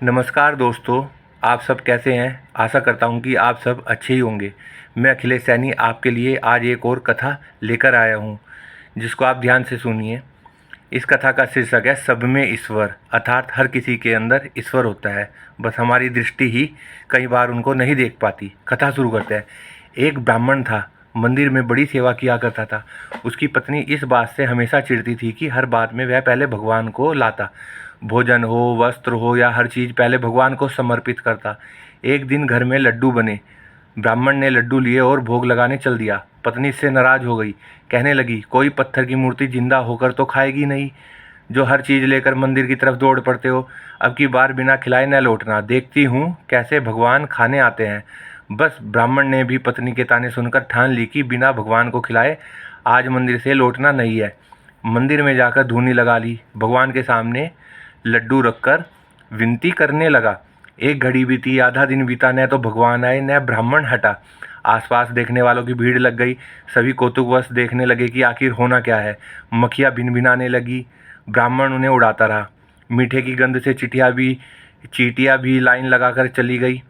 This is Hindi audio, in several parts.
नमस्कार दोस्तों, आप सब कैसे हैं। आशा करता हूं कि आप सब अच्छे ही होंगे। मैं अखिलेश सैनी आपके लिए आज एक और कथा लेकर आया हूं, जिसको आप ध्यान से सुनिए। इस कथा का शीर्षक है सब में ईश्वर, अर्थात हर किसी के अंदर ईश्वर होता है, बस हमारी दृष्टि ही कई बार उनको नहीं देख पाती। कथा शुरू करते हैं। एक ब्राह्मण था, मंदिर में बड़ी सेवा किया करता था। उसकी पत्नी इस बात से हमेशा चिढ़ती थी कि हर बात में वह पहले भगवान को लाता। भोजन हो, वस्त्र हो या हर चीज़ पहले भगवान को समर्पित करता। एक दिन घर में लड्डू बने। ब्राह्मण ने लड्डू लिए और भोग लगाने चल दिया। पत्नी इससे नाराज़ हो गई। कहने लगी, कोई पत्थर की मूर्ति जिंदा होकर तो खाएगी नहीं, जो हर चीज़ लेकर मंदिर की तरफ दौड़ पड़ते हो। अब की बार बिना खिलाए न लौटना, देखती हूँ कैसे भगवान खाने आते हैं। बस ब्राह्मण ने भी पत्नी के ताने सुनकर ठान ली कि बिना भगवान को खिलाए आज मंदिर से लौटना नहीं है। मंदिर में जाकर धूनी लगा ली। भगवान के सामने लड्डू रखकर विनती करने लगा। एक घड़ी बीती, आधा दिन बीता, न तो भगवान आए न ब्राह्मण हटा। आसपास देखने वालों की भीड़ लग गई। सभी कौतूकवश देखने लगे कि आखिर होना क्या है। मक्खियाँ भिनभिनाने लगी। ब्राह्मण उन्हें उड़ाता रहा। मीठे की गंध से चींटियाँ भी लाइन लगाकर चली गई।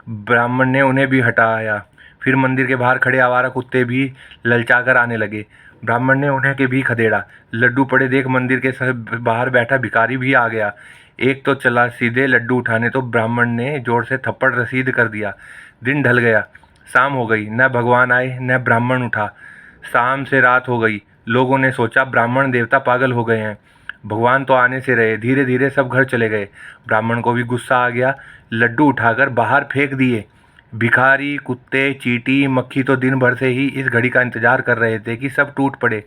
ब्राह्मण ने उन्हें भी हटाया। फिर मंदिर के बाहर खड़े आवारा कुत्ते भी ललचाकर आने लगे। ब्राह्मण ने उन्हें के भी खदेड़ा। लड्डू पड़े देख मंदिर के बाहर बैठा भिखारी भी आ गया। एक तो चला सीधे लड्डू उठाने, तो ब्राह्मण ने जोर से थप्पड़ रसीद कर दिया। दिन ढल गया, शाम हो गई, न भगवान आए न ब्राह्मण उठा। शाम से रात हो गई। लोगों ने सोचा ब्राह्मण देवता पागल हो गए हैं। भगवान तो आने से रहे। धीरे धीरे सब घर चले गए। ब्राह्मण को भी गुस्सा आ गया। लड्डू उठाकर बाहर फेंक दिए। भिखारी, कुत्ते, चींटी, मक्खी तो दिन भर से ही इस घड़ी का इंतजार कर रहे थे कि सब टूट पड़े।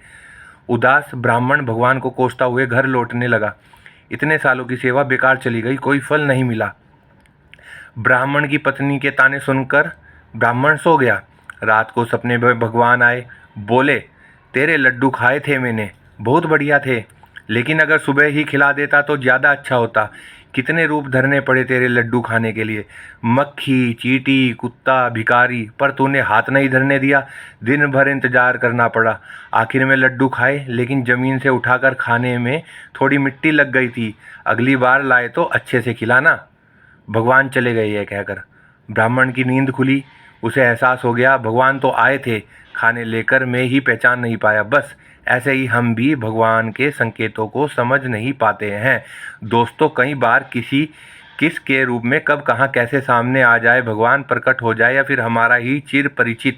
उदास ब्राह्मण भगवान को कोसता हुए घर लौटने लगा। इतने सालों की सेवा बेकार चली गई, कोई फल नहीं मिला। ब्राह्मण की पत्नी के ताने सुनकर ब्राह्मण सो गया। रात को सपने में भगवान आए। बोले, तेरे लड्डू खाए थे मैंने, बहुत बढ़िया थे, लेकिन अगर सुबह ही खिला देता तो ज़्यादा अच्छा होता। कितने रूप धरने पड़े तेरे लड्डू खाने के लिए, मक्खी, चींटी, कुत्ता, भिखारी, पर तूने हाथ नहीं धरने दिया। दिन भर इंतजार करना पड़ा। आखिर में लड्डू खाए, लेकिन ज़मीन से उठाकर खाने में थोड़ी मिट्टी लग गई थी। अगली बार लाए तो अच्छे से खिलाना। भगवान चले गए ये कहकर ब्राह्मण की नींद खुली। उसे एहसास हो गया, भगवान तो आए थे, खाने लेकर मैं ही पहचान नहीं पाया। बस ऐसे ही हम भी भगवान के संकेतों को समझ नहीं पाते हैं। दोस्तों, कई बार किस के रूप में कब कहाँ कैसे सामने आ जाए, भगवान प्रकट हो जाए, या फिर हमारा ही चिर परिचित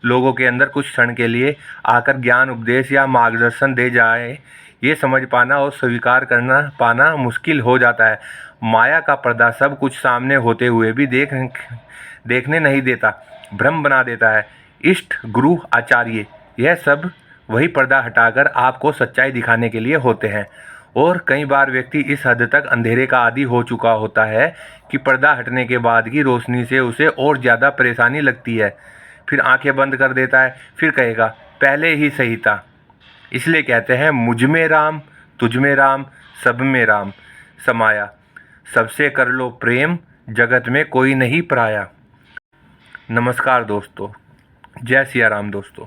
लोगों के अंदर कुछ क्षण के लिए आकर ज्ञान, उपदेश या मार्गदर्शन दे जाए, ये समझ पाना और स्वीकार करना पाना मुश्किल हो जाता है। माया का पर्दा सब कुछ सामने होते हुए भी देखने नहीं देता, भ्रम बना देता है। इष्ट, गुरु, आचार्य, यह सब वही पर्दा हटाकर आपको सच्चाई दिखाने के लिए होते हैं। और कई बार व्यक्ति इस हद तक अंधेरे का आदी हो चुका होता है कि पर्दा हटने के बाद की रोशनी से उसे और ज़्यादा परेशानी लगती है। फिर आंखें बंद कर देता है, फिर कहेगा पहले ही सही था। इसलिए कहते हैं, मुझ में राम, तुझ में राम, सब में राम समाया। सबसे कर लो प्रेम, जगत में कोई नहीं पराया। नमस्कार दोस्तों, जय सिया राम दोस्तों।